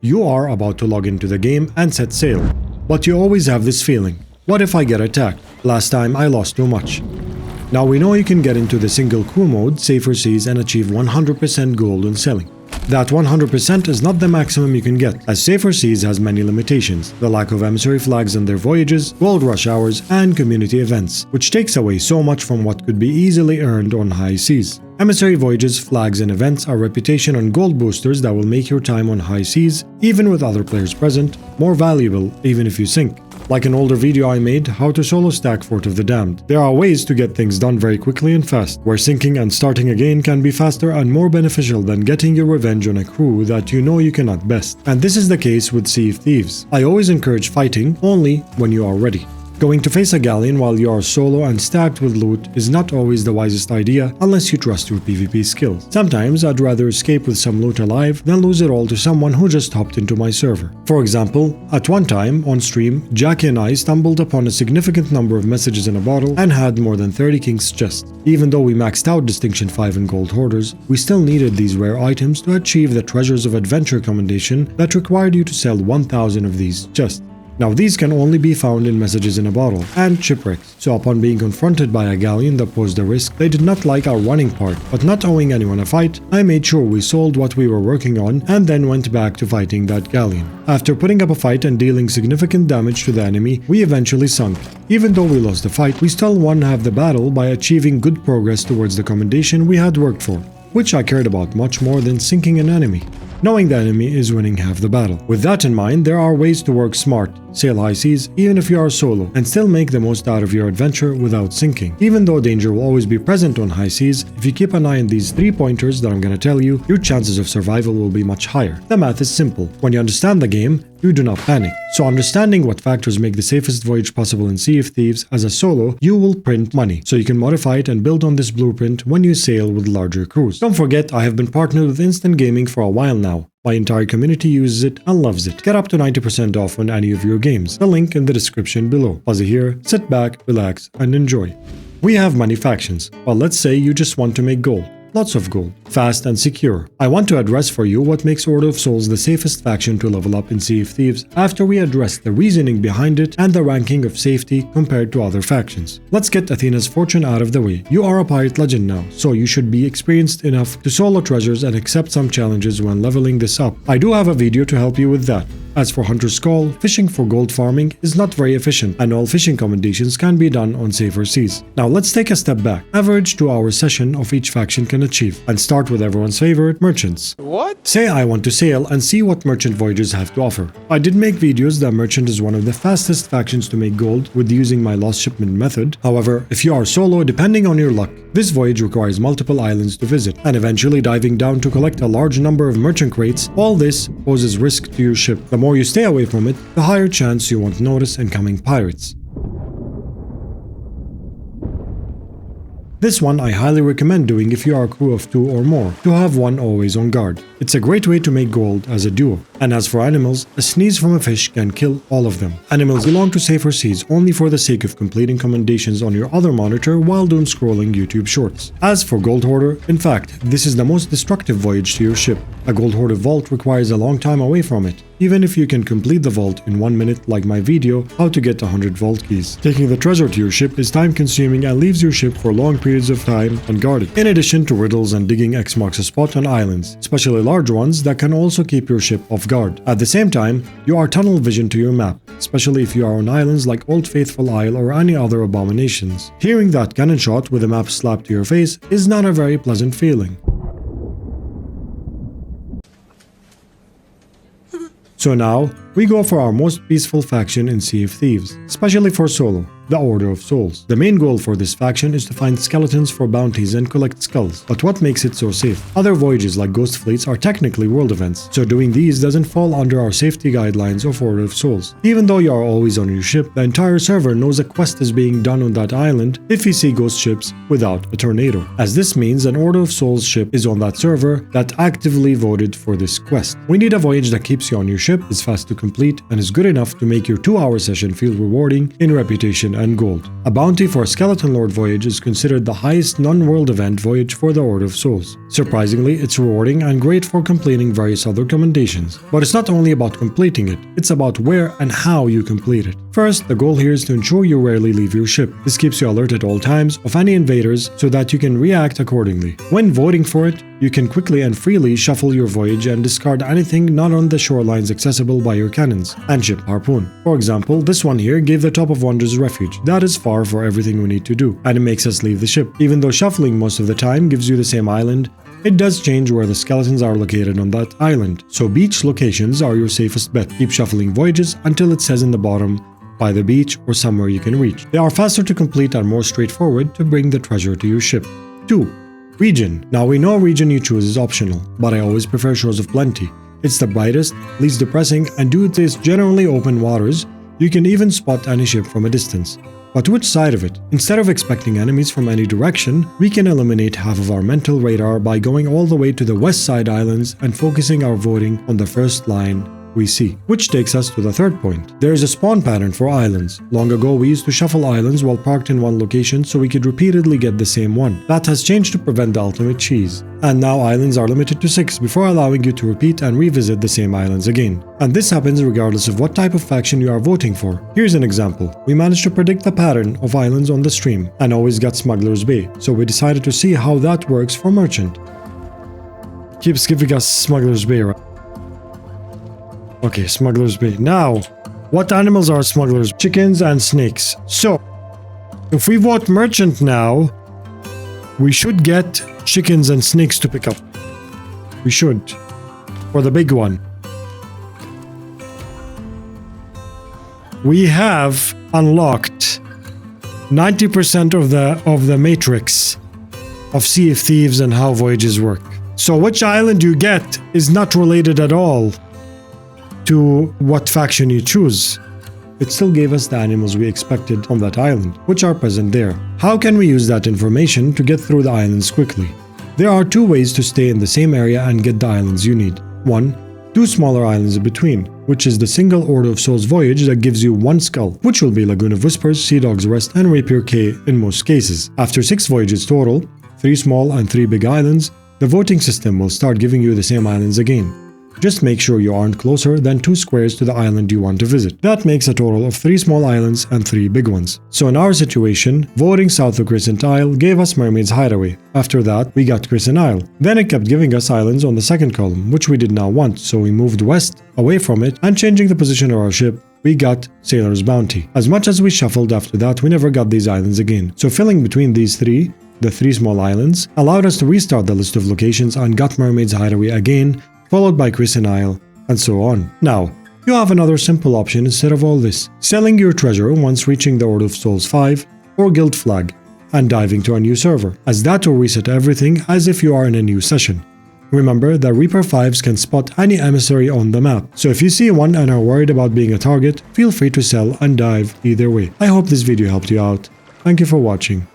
You are about to log into the game and set sail, but you always have this feeling, what if I get attacked? Last time I lost too much. Now we know you can get into the single crew mode, safer seas, and achieve 100% gold on sailing. That 100% is not the maximum you can get, as safer seas has many limitations, the lack of emissary flags on their voyages, gold rush hours, and community events, which takes away so much from what could be easily earned on high seas. Emissary voyages, flags, and events are reputation on gold boosters that will make your time on high seas, even with other players present, more valuable even if you sink. Like an older video I made, how to solo stack Fort of the Damned. There are ways to get things done very quickly and fast, where sinking and starting again can be faster and more beneficial than getting your revenge on a crew that you know you cannot best. And this is the case with Sea of Thieves. I always encourage fighting only when you are ready. Going to face a galleon while you are solo and stacked with loot is not always the wisest idea unless you trust your PvP skills. Sometimes I'd rather escape with some loot alive than lose it all to someone who just hopped into my server. For example, at one time on stream, Jackie and I stumbled upon a significant number of messages in a bottle and had more than 30 King's chests. Even though we maxed out Distinction 5 and Gold Hoarders, we still needed these rare items to achieve the Treasures of Adventure commendation that required you to sell 1,000 of these chests. Now these can only be found in messages in a bottle and shipwrecks, so upon being confronted by a galleon that posed a risk, they did not like our running part, but not owing anyone a fight, I made sure we sold what we were working on and then went back to fighting that galleon. After putting up a fight and dealing significant damage to the enemy, we eventually sunk. Even though we lost the fight, we still won half the battle by achieving good progress towards the commendation we had worked for, which I cared about much more than sinking an enemy. Knowing the enemy is winning half the battle. With that in mind, there are ways to work smart, sail high seas even if you are solo, and still make the most out of your adventure without sinking. Even though danger will always be present on high seas, if you keep an eye on these 3 pointers that I'm gonna tell you, your chances of survival will be much higher. The math is simple. When you understand the game, you do not panic. So understanding what factors make the safest voyage possible in Sea of Thieves as a solo, you will print money, so you can modify it and build on this blueprint when you sail with larger crews. Don't forget, I have been partnered with Instant Gaming for a while now. My entire community uses it and loves it. Get up to 90% off on any of your games. The link in the description below. Fuzzy here, sit back, relax, and enjoy. We have many factions, but let's say you just want to make gold. Lots of gold, fast and secure. I want to address for you what makes Order of Souls the safest faction to level up in Sea of Thieves after we address the reasoning behind it and the ranking of safety compared to other factions. Let's get Athena's fortune out of the way. You are a pirate legend now, so you should be experienced enough to solo treasures and accept some challenges when leveling this up. I do have a video to help you with that. As for Hunter's Call, fishing for gold farming is not very efficient, and all fishing commendations can be done on safer seas. Now let's take a step back. Average 2-hour session of each faction can achieve, and start with everyone's favorite, merchants. What? Say I want to sail and see what merchant voyages have to offer. I did make videos that merchant is one of the fastest factions to make gold with using my lost shipment method. However, if you are solo, depending on your luck, this voyage requires multiple islands to visit, and eventually diving down to collect a large number of merchant crates. All this poses risk to your ship. The more you stay away from it, the higher chance you won't notice incoming pirates. This one I highly recommend doing if you are a crew of 2 or more, to have one always on guard. It's a great way to make gold as a duo. And as for animals, a sneeze from a fish can kill all of them. Animals belong to safer seas only for the sake of completing commendations on your other monitor while doom scrolling YouTube shorts. As for Gold Hoarder, in fact, this is the most destructive voyage to your ship. A Gold Hoarder vault requires a long time away from it, even if you can complete the vault in 1 minute like my video, How to Get 100 Vault Keys. Taking the treasure to your ship is time consuming and leaves your ship for long periods of time unguarded, in addition to riddles and digging X marks a spot on islands, especially large ones that can also keep your ship off guard. At the same time, you are tunnel vision to your map, especially if you are on islands like Old Faithful Isle or any other abominations. Hearing that cannon shot with a map slapped to your face is not a very pleasant feeling. So now, we go for our most peaceful faction in Sea of Thieves, especially for solo, the Order of Souls. The main goal for this faction is to find skeletons for bounties and collect skulls. But what makes it so safe? Other voyages like Ghost Fleets are technically world events, so doing these doesn't fall under our safety guidelines of Order of Souls. Even though you are always on your ship, the entire server knows a quest is being done on that island if you see ghost ships without a tornado, as this means an Order of Souls ship is on that server that actively voted for this quest. We need a voyage that keeps you on your ship, is fast to complete, and is good enough to make your 2-hour session feel rewarding in reputation and gold. A bounty for Skeleton Lord Voyage is considered the highest non-world event voyage for the Order of Souls. Surprisingly, it's rewarding and great for completing various other commendations. But it's not only about completing it, it's about where and how you complete it. First, the goal here is to ensure you rarely leave your ship. This keeps you alert at all times of any invaders so that you can react accordingly. When voting for it, you can quickly and freely shuffle your voyage and discard anything not on the shorelines accessible by your cannons and ship harpoon. For example, this one here gave the Top of Wonders refuge. That is far for everything we need to do, and it makes us leave the ship. Even though shuffling most of the time gives you the same island, it does change where the skeletons are located on that island. So beach locations are your safest bet. Keep shuffling voyages until it says in the bottom by the beach or somewhere you can reach. They are faster to complete and more straightforward to bring the treasure to your ship. 2. Region. Now we know region you choose is optional, but I always prefer Shores of Plenty. It's the brightest, least depressing, and due to its generally open waters, you can even spot any ship from a distance. But which side of it? Instead of expecting enemies from any direction, we can eliminate half of our mental radar by going all the way to the west side islands and focusing our voting on the first line we see. Which takes us to the third point. There is a spawn pattern for islands. Long ago we used to shuffle islands while parked in one location so we could repeatedly get the same one. That has changed to prevent the ultimate cheese. And now islands are limited to 6 before allowing you to repeat and revisit the same islands again. And this happens regardless of what type of faction you are voting for. Here's an example. We managed to predict the pattern of islands on the stream and always got Smuggler's Bay, so we decided to see how that works for Merchant. Keeps giving us Smuggler's Bay, right? Okay, Smuggler's Bay. Now, what animals are smugglers? Chickens and snakes. So, if we vote Merchant now, we should get chickens and snakes to pick up. We should. For the big one. We have unlocked 90% of the matrix of Sea of Thieves and how voyages work. So which island you get is not related at all to what faction you choose. It still gave us the animals we expected on that island, which are present there. How can we use that information to get through the islands quickly? There are 2 ways to stay in the same area and get the islands you need. 1. 2 smaller islands in between, which is the single Order of Souls voyage that gives you 1 skull, which will be Lagoon of Whispers, Sea Dog's Rest, and Rapier Cay in most cases. After 6 voyages total, 3 small and 3 big islands, the voting system will start giving you the same islands again. Just make sure you aren't closer than 2 squares to the island you want to visit. That makes a total of 3 small islands and 3 big ones. So in our situation, voting south of Crescent Isle gave us Mermaid's Hideaway. After that, we got Crescent Isle. Then it kept giving us islands on the second column, which we did not want, so we moved west, away from it, and changing the position of our ship, we got Sailor's Bounty. As much as we shuffled after that, we never got these islands again. So filling between these 3, the 3 small islands, allowed us to restart the list of locations and got Mermaid's Hideaway again, followed by Crescent Isle, and so on. Now, you have another simple option instead of all this. Selling your treasure once reaching the Order of Souls 5 or Guild Flag, and diving to a new server, as that will reset everything as if you are in a new session. Remember that Reaper 5s can spot any emissary on the map, so if you see one and are worried about being a target, feel free to sell and dive either way. I hope this video helped you out. Thank you for watching.